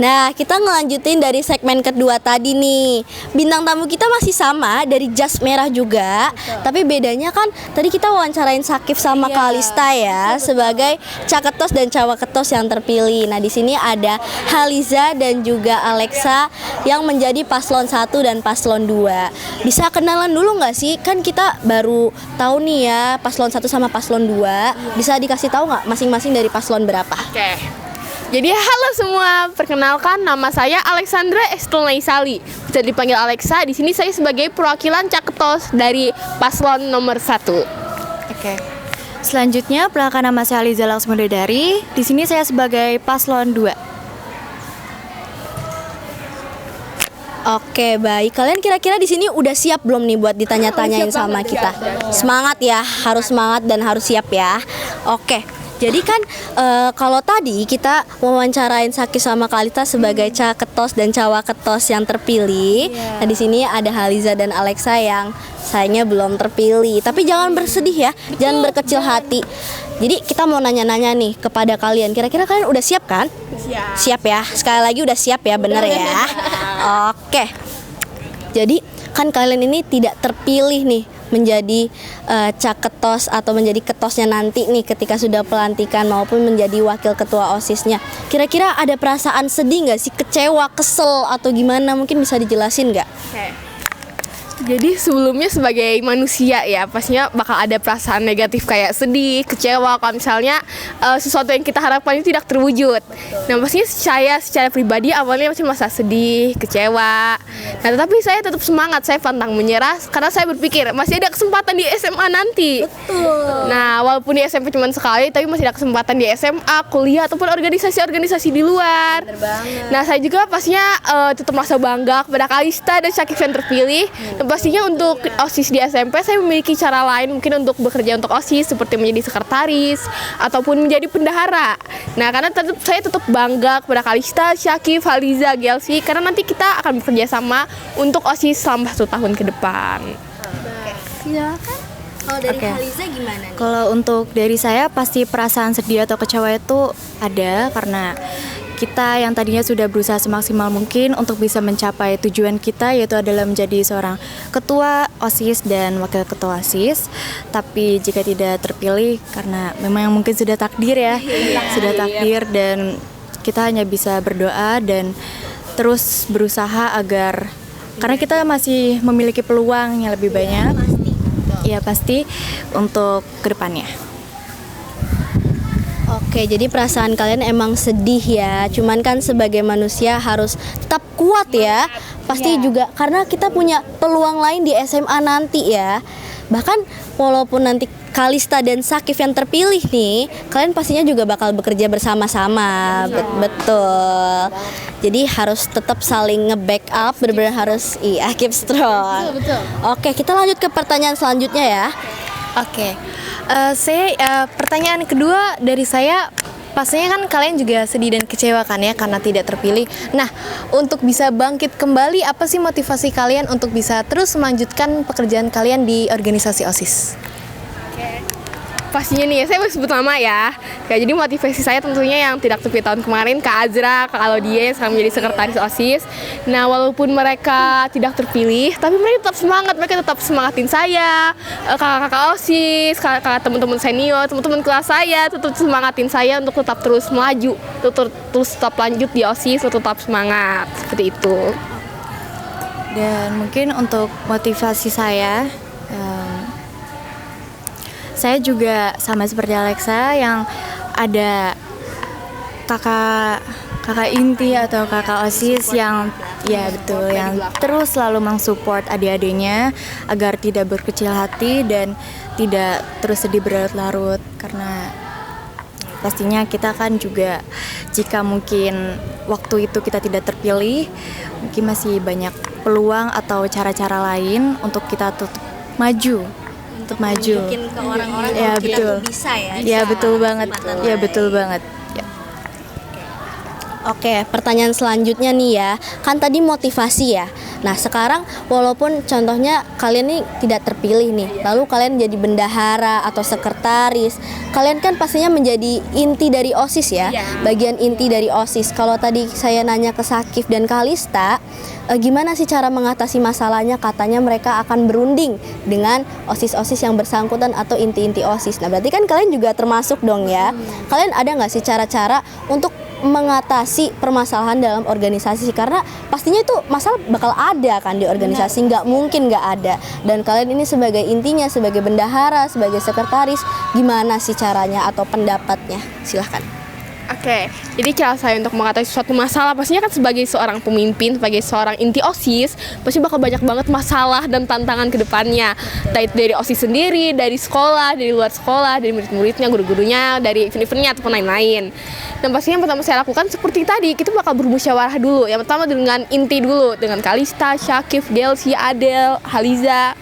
Nah, kita ngelanjutin dari segmen kedua tadi nih. Bintang tamu kita masih sama dari Jas Merah juga. Betul. Tapi bedanya kan tadi kita wawancarain Sakif sama Kalista ya, sebagai Caketos dan Cawaketos yang terpilih. Nah, di sini ada Haliza dan juga Alexa yang menjadi paslon 1 dan paslon 2. Bisa kenalan dulu nggak sih? Kan kita baru tahu nih ya paslon 1 sama paslon 2. Bisa dikasih tahu nggak masing-masing dari paslon berapa? Oke. Jadi halo semua, perkenalkan nama saya Alexandra Estelnaisali. Bisa dipanggil Alexa. Di sini saya sebagai perwakilan Caketos dari paslon nomor 1. Oke. Selanjutnya perkenalkan nama saya Aliza Laksmudadari. Di sini saya sebagai paslon 2. Oke, baik. Kalian kira-kira di sini udah siap belum nih buat ditanya-tanyain sama kita? Semangat ya, harus semangat dan harus siap ya. Oke. Jadi kan kalau tadi kita wawancarain Sakif sama Kalista sebagai Caketos dan Cawaketos yang terpilih. Nah, di sini ada Haliza dan Alexa yang sayangnya belum terpilih. Tapi jangan bersedih ya, jangan berkecil hati. Jadi kita mau nanya-nanya nih kepada kalian. Kira-kira kalian udah siap kan? Siap. Siap ya. Sekali lagi udah siap ya, bener ya. Oke. Jadi kan kalian ini tidak terpilih nih menjadi Caketos atau menjadi ketosnya nanti nih ketika sudah pelantikan maupun menjadi wakil ketua OSISnya. Kira-kira ada perasaan sedih nggak sih, kecewa, kesel atau gimana? Mungkin bisa dijelasin nggak? Oke. Jadi sebelumnya sebagai manusia ya pastinya bakal ada perasaan negatif kayak sedih, kecewa kalau misalnya sesuatu yang kita harapkan itu tidak terwujud. Nah pastinya saya secara pribadi awalnya masih masa sedih, kecewa. Nah tetapi saya tetap semangat, saya pantang menyerah karena saya berpikir masih ada kesempatan di SMA nanti. Betul. Nah walaupun di SMP cuma sekali tapi masih ada kesempatan di SMA, kuliah ataupun organisasi-organisasi di luar. Nah saya juga pastinya tetap merasa bangga kepada Kalista dan Sakif yang terpilih. Pastinya untuk OSIS di SMP saya memiliki cara lain mungkin untuk bekerja untuk OSIS seperti menjadi sekretaris ataupun menjadi pendahara. Nah karena saya tetap bangga kepada Kalista, Sakif, Haliza, Gelsi karena nanti kita akan bekerja sama untuk OSIS selama 1 tahun ke depan. Silakan. Kalau dari Oke. Haliza gimana nih? Kalau untuk dari saya pasti perasaan sedih atau kecewa itu ada karena kita yang tadinya sudah berusaha semaksimal mungkin untuk bisa mencapai tujuan kita yaitu adalah menjadi seorang ketua OSIS dan wakil ketua OSIS. Tapi jika tidak terpilih karena memang mungkin sudah takdir ya, sudah takdir dan kita hanya bisa berdoa dan terus berusaha agar karena kita masih memiliki peluang yang lebih banyak. Ya pasti untuk kedepannya. Oke, jadi perasaan kalian emang sedih ya. Cuman kan sebagai manusia harus tetap kuat ya. Pasti juga karena kita punya peluang lain di SMA nanti ya. Bahkan walaupun nanti Kalista dan Sakif yang terpilih nih, kalian pastinya juga bakal bekerja bersama-sama. Betul. Jadi harus tetap saling nge-backup, benar-benar harus keep strong. Betul. Oke, kita lanjut ke pertanyaan selanjutnya ya. Oke, pertanyaan kedua dari saya, pastinya kan kalian juga sedih dan kecewa kan ya karena tidak terpilih. Nah, untuk bisa bangkit kembali, apa sih motivasi kalian untuk bisa terus melanjutkan pekerjaan kalian di organisasi OSIS? Pastinya nih, saya mau sebut nama ya. Jadi motivasi saya tentunya yang tidak terpilih tahun kemarin, Kak Azra, Kak Alodie yang sekarang menjadi sekretaris OSIS. Nah, walaupun mereka tidak terpilih, tapi mereka tetap semangat, mereka tetap semangatin saya, kakak-kakak OSIS, kakak teman-teman senior, teman-teman kelas saya, tetap semangatin saya untuk tetap terus melaju, terus tetap lanjut di OSIS, tetap semangat, seperti itu. Dan mungkin untuk motivasi saya juga sama seperti Alexa yang ada kakak inti atau kakak OSIS yang ya betul yang terus selalu mensupport adik-adiknya agar tidak berkecil hati dan tidak terus sedih berlarut-larut karena pastinya kita kan juga jika mungkin waktu itu kita tidak terpilih mungkin masih banyak peluang atau cara-cara lain untuk kita tetap maju. Untuk maju. Mungkin ke orang-orang Ya kalau betul. kita tuh bisa ya. Ya betul banget. kesempatan Ya lain. betul banget. Ya. Oke, pertanyaan selanjutnya nih ya. Kan tadi motivasi ya. Nah, sekarang walaupun contohnya kalian nih tidak terpilih nih, lalu kalian jadi bendahara atau sekretaris, kalian kan pastinya menjadi inti dari OSIS ya, bagian inti dari OSIS. Kalau tadi saya nanya ke Sakif dan Kalista, gimana sih cara mengatasi masalahnya? Katanya mereka akan berunding dengan OSIS-OSIS yang bersangkutan atau inti-inti OSIS. Nah, berarti kan kalian juga termasuk dong ya. Kalian ada nggak sih cara-cara untuk mengatasi permasalahan dalam organisasi, karena pastinya itu masalah bakal ada kan di organisasi, nggak mungkin nggak ada. Dan kalian ini sebagai intinya, sebagai bendahara, sebagai sekretaris, gimana sih caranya atau pendapatnya? Silahkan. Oke, jadi cara saya untuk mengatasi suatu masalah, pastinya kan sebagai seorang pemimpin, sebagai seorang inti OSIS, pasti bakal banyak banget masalah dan tantangan ke depannya. Baik dari OSIS sendiri, dari sekolah, dari luar sekolah, dari murid-muridnya, guru-gurunya, dari event-eventnya ataupun lain-lain. Dan pastinya yang pertama saya lakukan seperti tadi, kita bakal bermusyawarah dulu. Yang pertama dengan inti dulu, dengan Kalista, Syakif, Delsi, Adel, Haliza.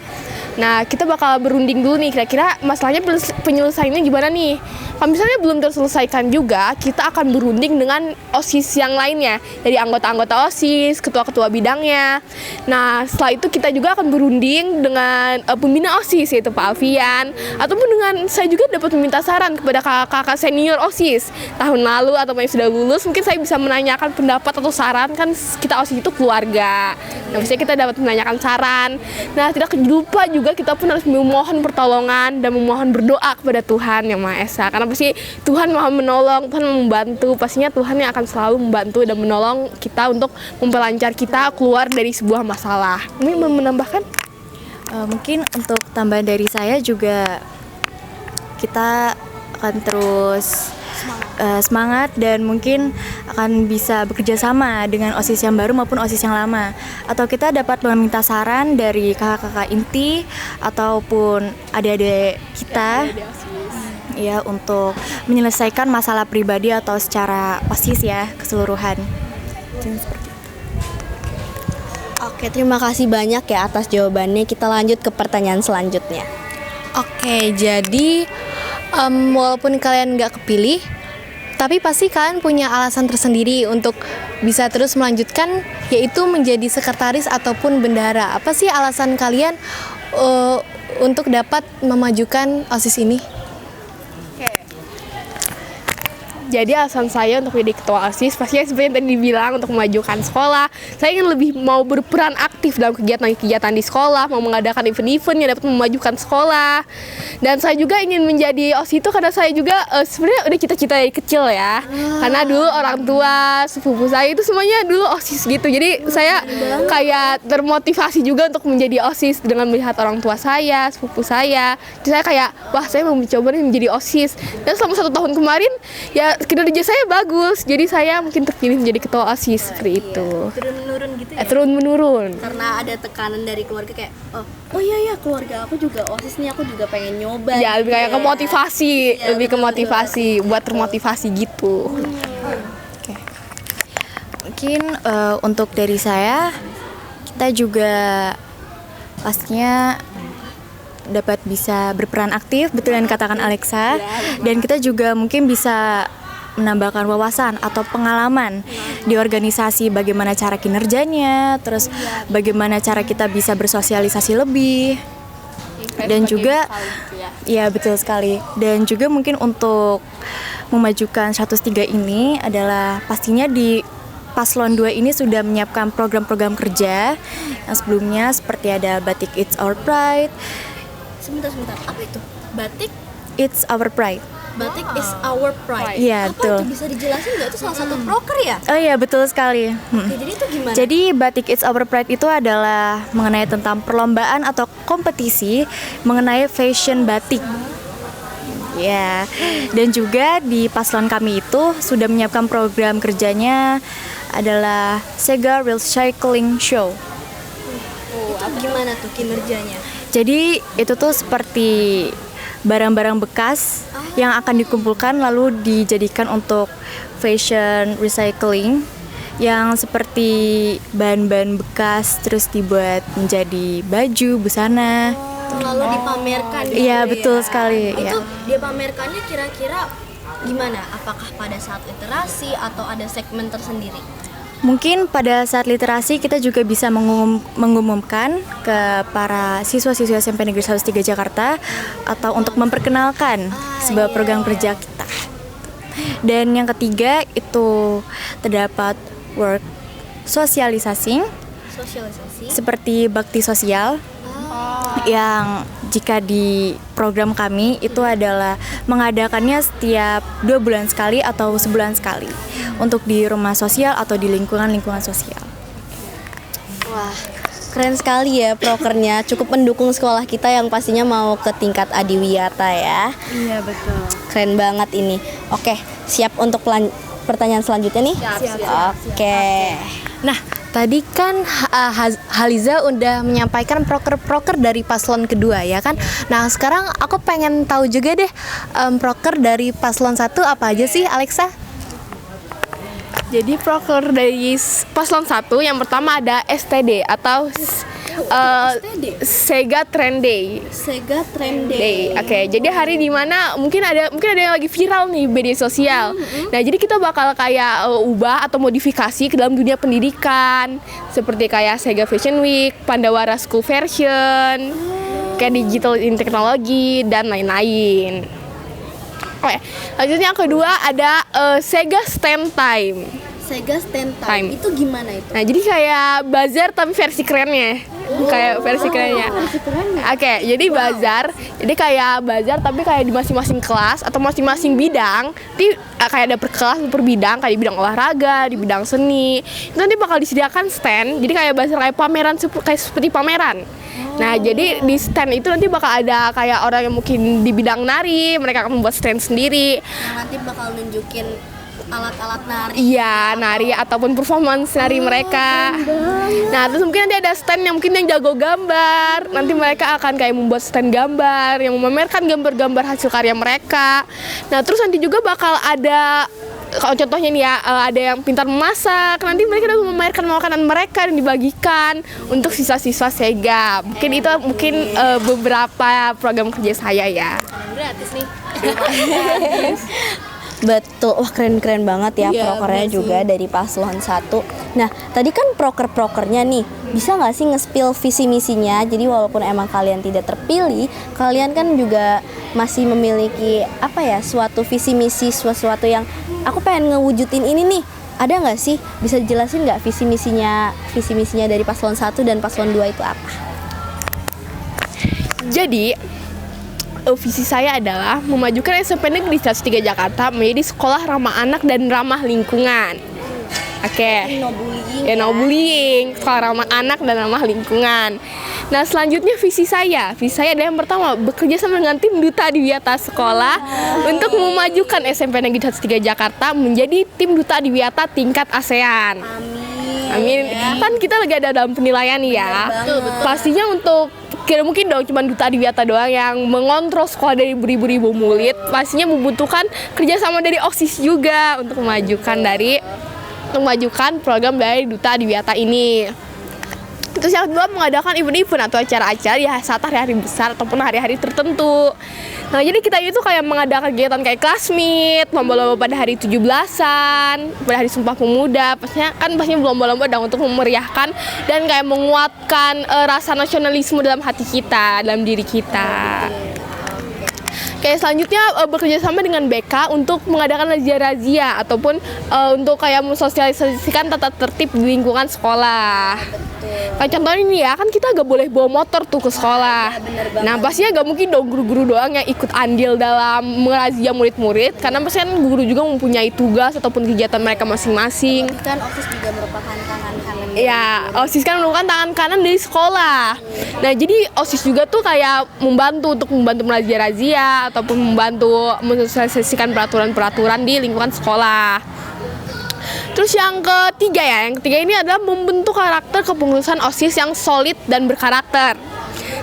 Nah, kita bakal berunding dulu nih, kira-kira masalahnya penyelesaiannya gimana nih. Kalau misalnya belum terselesaikan juga, kita akan berunding dengan OSIS yang lainnya, dari anggota-anggota OSIS, ketua-ketua bidangnya. Nah, setelah itu kita juga akan berunding dengan pembina OSIS, yaitu Pak Alfian, ataupun dengan saya juga dapat meminta saran kepada kakak-kakak senior OSIS tahun lalu atau yang sudah lulus. Mungkin saya bisa menanyakan pendapat atau saran, kan kita OSIS itu keluarga. Nah, biasanya kita dapat menanyakan saran. Nah, tidak lupa juga kita pun harus memohon pertolongan dan memohon berdoa kepada Tuhan Yang Maha Esa, karena pasti Tuhan Maha menolong, Tuhan membantu. Pastinya Tuhan yang akan selalu membantu dan menolong kita untuk memperlancar kita keluar dari sebuah masalah. Ini mau menambahkan? Mungkin untuk tambahan dari saya juga, kita akan terus semangat dan mungkin akan bisa bekerja sama dengan OSIS yang baru maupun OSIS yang lama. Atau kita dapat meminta saran dari kakak-kakak inti ataupun adik-adik kita ya, untuk menyelesaikan masalah pribadi atau secara OSIS ya, keseluruhan. Oke, terima kasih banyak ya atas jawabannya. Kita lanjut ke pertanyaan selanjutnya. Oke, jadi walaupun kalian nggak kepilih, tapi pasti kalian punya alasan tersendiri untuk bisa terus melanjutkan, yaitu menjadi sekretaris ataupun bendahara. Apa sih alasan kalian untuk dapat memajukan OSIS ini? Jadi alasan saya untuk menjadi ketua OSIS, pastinya seperti yang tadi dibilang, untuk memajukan sekolah. Saya ingin lebih mau berperan aktif dalam kegiatan-kegiatan di sekolah, mau mengadakan event-event yang dapat memajukan sekolah. Dan saya juga ingin menjadi OSIS itu karena saya juga sebenarnya udah cita-cita dari kecil ya. Karena dulu orang tua, sepupu saya itu semuanya dulu OSIS gitu. Jadi saya kayak termotivasi juga untuk menjadi OSIS dengan melihat orang tua saya, sepupu saya. Jadi saya kayak, wah, saya mau mencoba nih menjadi OSIS. Dan selama 1 tahun kemarin ya kinerja saya bagus, jadi saya mungkin terpilih menjadi ketua OSIS seperti itu. Turun-menurun gitu ya? Turun-menurun. Karena ada tekanan dari keluarga kayak, oh iya keluarga aku juga OSIS nih, aku juga pengen nyoba. Ya, lebih kayak ke motivasi, Ya, lebih ke betul. motivasi, buat termotivasi gitu. Oke. Mungkin untuk dari saya, kita juga pastinya dapat bisa berperan aktif, betul yang dikatakan Alexa, dan kita juga mungkin bisa menambahkan wawasan atau pengalaman di organisasi, bagaimana cara kinerjanya, terus bagaimana cara kita bisa bersosialisasi lebih, dan juga ya betul sekali, dan juga mungkin untuk memajukan 103 ini adalah pastinya di Paslon 2 ini sudah menyiapkan program-program kerja yang sebelumnya seperti ada Batik It's Our Pride. Sebentar, apa itu? Batik? It's Our Pride. Batik is our pride. Iya, Apa betul. itu, bisa dijelasin nggak? Itu salah satu proker ya? Oh iya, betul sekali. Oke, jadi itu gimana? Jadi Batik It's Our Pride itu adalah mengenai tentang perlombaan atau kompetisi mengenai fashion batik. Ya, dan juga di paslon kami itu sudah menyiapkan program kerjanya adalah Sega Recycling Show. Gimana tuh kinerjanya? Jadi itu tuh seperti barang-barang bekas yang akan dikumpulkan lalu dijadikan untuk fashion recycling, yang seperti bahan-bahan bekas terus dibuat menjadi baju, busana. Lalu dipamerkan gitu. Iya, ya? betul sekali. Itu Ya. dia pamerkannya kira-kira gimana? Apakah pada saat literasi atau ada segmen tersendiri? Mungkin pada saat literasi kita juga bisa mengumumkan ke para siswa-siswa SMP Negeri 103 Jakarta atau untuk memperkenalkan sebuah program kerja kita. Dan yang ketiga itu terdapat work sosialisasi seperti bakti sosial yang jika di program kami itu adalah mengadakannya setiap 2 bulan sekali atau sebulan sekali untuk di rumah sosial atau di lingkungan sosial. Wah, keren sekali ya prokernya, cukup mendukung sekolah kita yang pastinya mau ke tingkat adiwiyata ya. Iya betul. Keren banget ini. Oke, siap untuk pertanyaan selanjutnya nih? Siap. Oke. Nah, tadi kan Haliza udah menyampaikan proker-proker dari paslon kedua ya kan. Nah, sekarang aku pengen tahu juga deh proker dari paslon 1 apa aja sih, Alexa? Jadi proker dari paslon 1 yang pertama ada STD atau Sega Trend Day. Sega Trend Day. Oke, jadi hari dimana mungkin ada yang lagi viral nih media sosial. Nah, jadi kita bakal kayak ubah atau modifikasi ke dalam dunia pendidikan, seperti kayak Sega Fashion Week, Pandawara School Version, kayak digital in teknologi dan lain-lain. Oke, lanjutnya yang kedua ada Sega Stand Time. Sega Stand Time. Itu gimana itu? Nah, jadi kayak bazar tapi versi kerennya. Kayak versi kerennya. Oke, jadi bazar. Jadi kayak bazar tapi kayak di masing-masing kelas atau masing-masing bidang. Kayak ada per kelas, per bidang, kayak di bidang olahraga, di bidang seni. Itu nanti bakal disediakan stand. Jadi kayak bazar kayak pameran kayak seperti pameran. Nah, jadi di stand itu nanti bakal ada kayak orang yang mungkin di bidang nari, mereka akan membuat stand sendiri. Yang nanti bakal nunjukin alat-alat nari. Iya, nari ataupun performance nari mereka. Nah, terus mungkin nanti ada stand yang mungkin yang jago gambar. Nanti mereka akan kayak membuat stand gambar yang memamerkan gambar-gambar hasil karya mereka. Nah, terus nanti juga bakal ada kalau contohnya nih ya, ada yang pintar memasak. Nanti mereka akan memamerkan makanan mereka dan dibagikan untuk siswa-siswa Sega. Mungkin itu beberapa program kerja saya ya. Gratis nih. Betul, wah keren-keren banget ya prokernya juga dari paslon 1. Nah, tadi kan proker-prokernya nih, bisa nggak sih nge-spill visi misinya? Jadi walaupun emang kalian tidak terpilih, kalian kan juga masih memiliki suatu visi misi, sesuatu yang aku pengen ngewujudin ini nih. Ada nggak sih? Bisa dijelasin nggak visi misinya dari paslon 1 dan paslon 2 itu apa? Jadi visi saya adalah memajukan SMP Negeri 103 Jakarta menjadi sekolah ramah anak dan ramah lingkungan. Oke. No bullying, sekolah ramah anak dan ramah lingkungan. Nah, selanjutnya visi saya adalah yang pertama bekerja sama dengan tim duta adiwiyata sekolah untuk memajukan SMP Negeri 103 Jakarta menjadi tim duta adiwiyata tingkat ASEAN. Amin. Kan kita lagi ada dalam penilaian nih ya. Pastinya untuk kira mungkin dong cuma duta adiwiyata doang yang mengontrol sekolah dari beribu-ribu murid. Pastinya membutuhkan kerjasama dari OSIS juga untuk memajukan program dari duta adiwiyata ini. Terus yang kedua mengadakan event-event atau acara-acara di saat hari-hari besar ataupun hari-hari tertentu. Nah, jadi kita itu kayak mengadakan kegiatan kayak class meet, lomba-lomba pada hari 17-an, pada hari Sumpah Pemuda. Pastinya lomba-lomba dong untuk memeriahkan dan kayak menguatkan rasa nasionalisme dalam hati kita, dalam diri kita. Kayak selanjutnya bekerja sama dengan BK untuk mengadakan razia-razia ataupun untuk kayak mensosialisasikan tata tertib di lingkungan sekolah. Kayak contohnya ini ya, kan kita gak boleh bawa motor tuh ke sekolah. Nah, pastinya gak mungkin dong guru-guru doang yang ikut andil dalam merazia murid-murid, karena pastinya guru juga mempunyai tugas ataupun kegiatan mereka masing-masing. Kan OSIS juga merupakan tangan kanan. Ya, OSIS kan merupakan tangan kanan dari sekolah. Nah, jadi OSIS juga tuh kayak membantu merazia-razia ataupun membantu mensosialisasikan peraturan-peraturan di lingkungan sekolah. Terus yang ketiga ini adalah membentuk karakter kepengurusan OSIS yang solid dan berkarakter.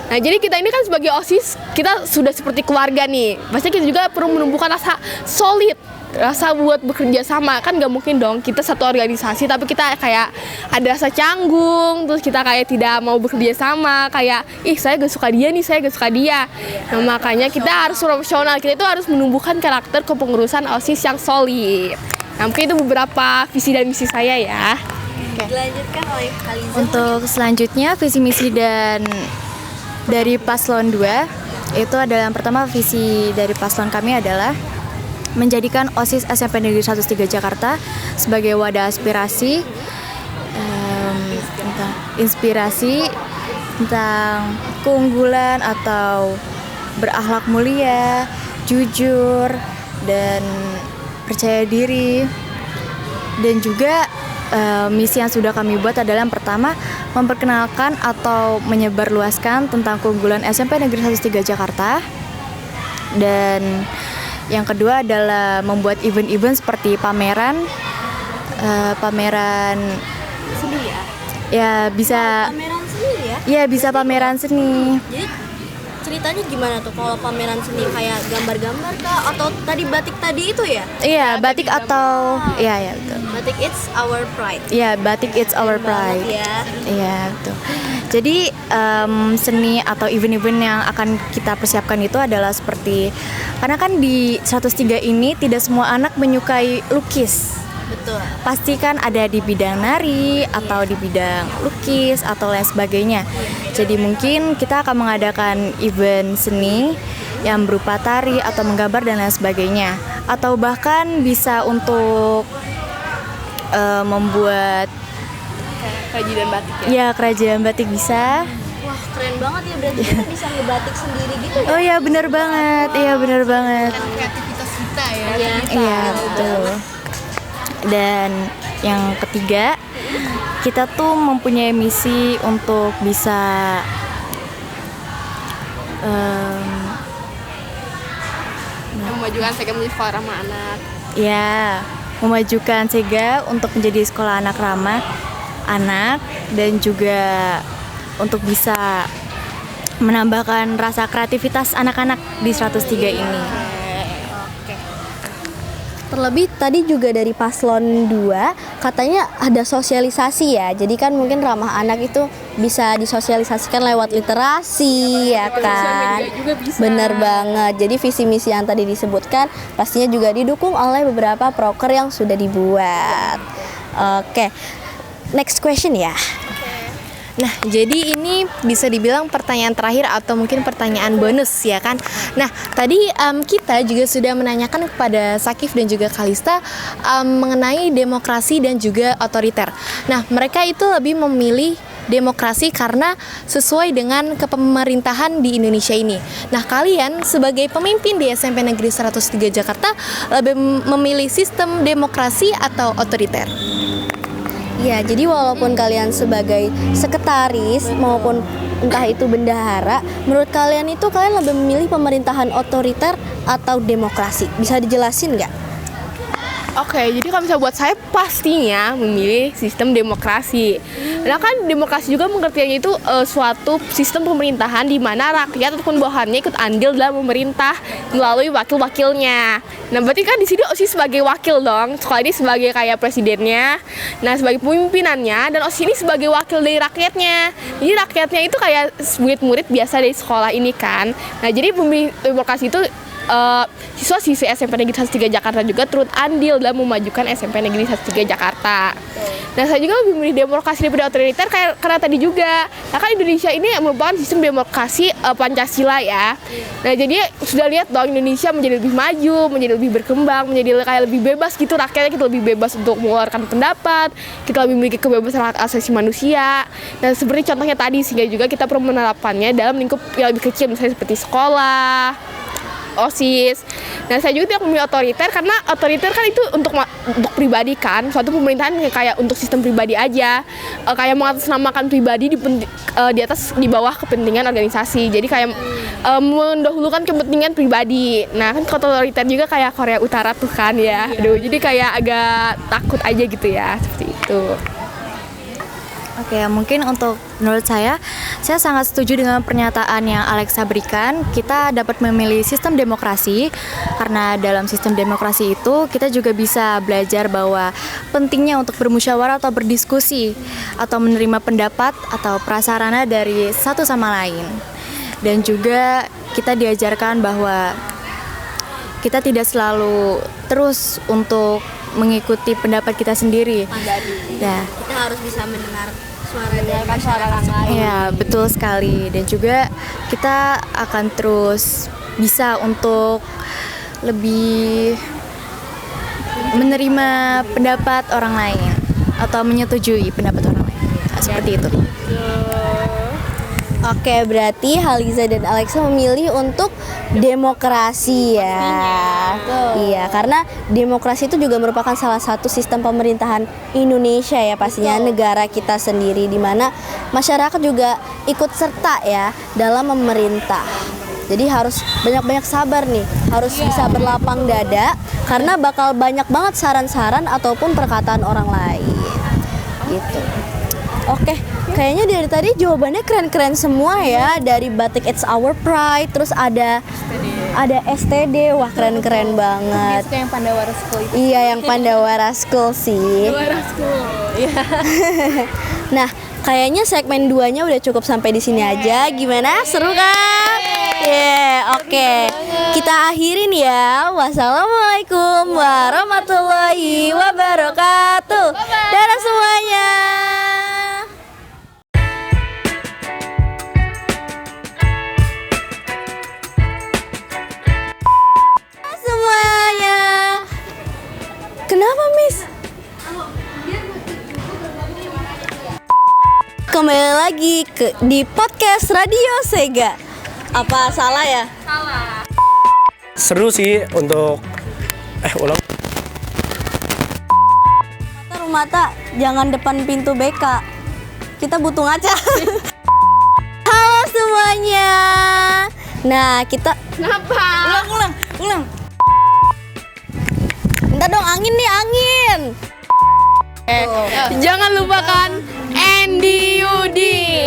Nah, jadi kita ini kan sebagai OSIS, kita sudah seperti keluarga nih. Pastinya kita juga perlu menumbuhkan rasa solid rasa buat bekerja sama. Kan nggak mungkin dong kita satu organisasi tapi kita kayak ada rasa canggung, terus kita kayak tidak mau bekerja sama, kayak saya gak suka dia nih, saya gak suka dia. Nah makanya kita harus profesional, kita itu harus menumbuhkan karakter kepengurusan OSIS yang solid. Nah mungkin itu beberapa visi dan misi saya ya. Dilanjutkan oleh Khaliza. Untuk selanjutnya visi misi dan dari paslon 2 itu adalah yang pertama, visi dari paslon kami adalah menjadikan OSIS SMP Negeri 103 Jakarta sebagai wadah aspirasi tentang inspirasi tentang keunggulan atau berakhlak mulia, jujur, dan percaya diri. Dan juga misi yang sudah kami buat adalah yang pertama, memperkenalkan atau menyebarluaskan tentang keunggulan SMP Negeri 103 Jakarta. Dan yang kedua adalah membuat event-event seperti pameran Seni ya. ya bisa Pameran seni ya. ya bisa pameran seni. Jadi ceritanya gimana tuh kalau pameran seni, kayak gambar-gambar kah atau tadi batik tadi itu ya? Iya, batik atau ya betul. Batik it's our pride. Iya, batik it's our Banget pride. ya. Iya, betul. Jadi seni atau event-event yang akan kita persiapkan itu adalah seperti, karena kan di 103 ini tidak semua anak menyukai lukis. Betul. Pasti kan ada di bidang nari atau di bidang lukis atau lain sebagainya. Jadi mungkin kita akan mengadakan event seni yang berupa tari atau menggambar dan lain sebagainya. Atau bahkan bisa untuk membuat Kerajinan batik ya. ya kerajinan batik bisa. Wah, keren banget ya, berarti kita bisa ngebatik sendiri gitu ya. Oh iya, benar banget. Iya, benar banget. Kreativitas kita ya. Iya, betul. Dan yang ketiga, kita tuh mempunyai misi untuk bisa Memajukan saya menjadi sekolah ramah anak. ya memajukan Sega untuk menjadi sekolah anak ramah anak, dan juga untuk bisa menambahkan rasa kreativitas anak-anak di 103 ini. Terlebih tadi juga dari paslon 2 katanya ada sosialisasi ya. Jadi kan mungkin ramah anak itu bisa disosialisasikan lewat literasi ya kan. media juga bisa. Bener banget. Jadi visi misi yang tadi disebutkan pastinya juga didukung oleh beberapa proker yang sudah dibuat. Oke. Next question ya. Nah, jadi ini bisa dibilang pertanyaan terakhir atau mungkin pertanyaan bonus ya kan. Nah, tadi kita juga sudah menanyakan kepada Sakif dan juga Kalista mengenai demokrasi dan juga otoriter. Nah, mereka itu lebih memilih demokrasi karena sesuai dengan kepemerintahan di Indonesia ini. Nah, kalian sebagai pemimpin di SMP Negeri 103 Jakarta lebih memilih sistem demokrasi atau otoriter? Ya, jadi walaupun kalian sebagai sekretaris maupun entah itu bendahara, menurut kalian itu kalian lebih memilih pemerintahan otoriter atau demokrasi? Bisa dijelasin nggak? Oke, jadi kalau misalnya buat saya pastinya memilih sistem demokrasi. Karena kan demokrasi juga mengertiannya itu suatu sistem pemerintahan di mana rakyat ataupun bawahannya ikut andil dalam memerintah melalui wakil-wakilnya. Nah, berarti kan di sini OSIS sebagai wakil dong. Sekolah ini sebagai kayak presidennya, nah sebagai pemimpinannya, dan OSIS ini sebagai wakil dari rakyatnya. Jadi rakyatnya itu kayak murid-murid biasa dari sekolah ini kan. Nah, jadi pemilih demokrasi itu siswa-siswi SMP Negeri 103 Jakarta juga turut andil dalam memajukan SMP Negeri 103 Jakarta. Nah, saya juga lebih memilih demokrasi daripada otoriter karena tadi juga, nah kan Indonesia ini merupakan sistem demokrasi Pancasila ya. Nah, jadi sudah lihat dong Indonesia menjadi lebih maju, menjadi lebih berkembang, menjadi kayak lebih bebas gitu, rakyatnya kita lebih bebas untuk mengeluarkan pendapat, kita lebih memiliki kebebasan hak asasi manusia. Dan seperti contohnya tadi, sehingga juga kita perlu menerapkannya dalam lingkup yang lebih kecil, misalnya seperti sekolah, OSIS. Nah, saya juga tidak memilih otoriter karena otoriter kan itu untuk pribadi kan, suatu pemerintahan kayak untuk sistem pribadi aja, kayak mengatasnamakan pribadi di bawah kepentingan organisasi. Jadi kayak mendahulukan kepentingan pribadi. Nah, kan otoriter juga kayak Korea Utara tuh kan ya. Aduh, jadi kayak agak takut aja gitu ya, seperti itu. Oke, mungkin untuk menurut saya Saya sangat setuju dengan pernyataan yang Alexa berikan. Kita dapat memilih sistem demokrasi karena dalam sistem demokrasi itu kita juga bisa belajar bahwa pentingnya untuk bermusyawarah atau berdiskusi atau menerima pendapat atau prasarana dari satu sama lain. Dan juga kita diajarkan bahwa kita tidak selalu terus untuk mengikuti pendapat kita sendiri. Ya. Kita harus bisa mendengar suara dari masyarakat lain. Ya, betul sekali. Dan juga kita akan terus bisa untuk lebih menerima pendapat orang lain atau menyetujui pendapat orang lain. Nah, seperti itu. Oke, berarti Haliza dan Alexa memilih untuk demokrasi ya. Iya, karena demokrasi itu juga merupakan salah satu sistem pemerintahan Indonesia ya pastinya, negara kita sendiri, di mana masyarakat juga ikut serta ya dalam memerintah. Jadi harus banyak-banyak sabar nih, harus bisa berlapang dada karena bakal banyak banget saran-saran ataupun perkataan orang lain. Gitu. Oke, kayaknya dari tadi jawabannya keren-keren semua ya. Dari Batik It's Our Pride, terus ada STD, wah keren-keren banget. Suka yang Pandawara School itu. Iya, yang Pandawara School sih. Pandawara School. Iya. Nah, kayaknya segmen 2-nya udah cukup sampai di sini aja. Gimana? Seru kan? Oke. Kita akhirin ya. Wassalamualaikum warahmatullahi wabarakatuh. Dadah semuanya. Semuanya. Kenapa, Miss? Kembali lagi di podcast Radio Sega. Apa salah ya? Seru sih untuk ulang. Mata jangan depan pintu BK. Kita butuh ngaca. Halo semuanya. Nah, kita Kenapa? ulang. Minta dong angin nih, angin. Jangan lupakan Andy Yudi.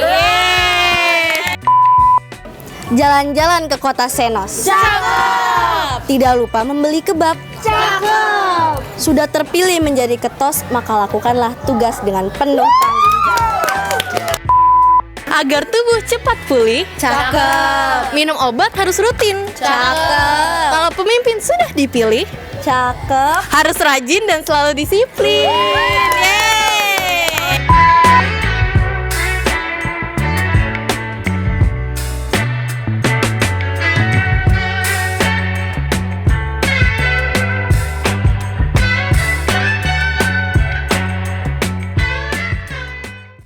Jalan-jalan ke kota Senos. Cakep. Tidak lupa membeli kebab. Cakep. Sudah terpilih menjadi ketos, maka lakukanlah tugas dengan penuh tanggung jawab. Agar tubuh cepat pulih, Cakep. minum obat harus rutin. Cakep. Kalau pemimpin sudah dipilih, Cakep. harus rajin dan selalu disiplin.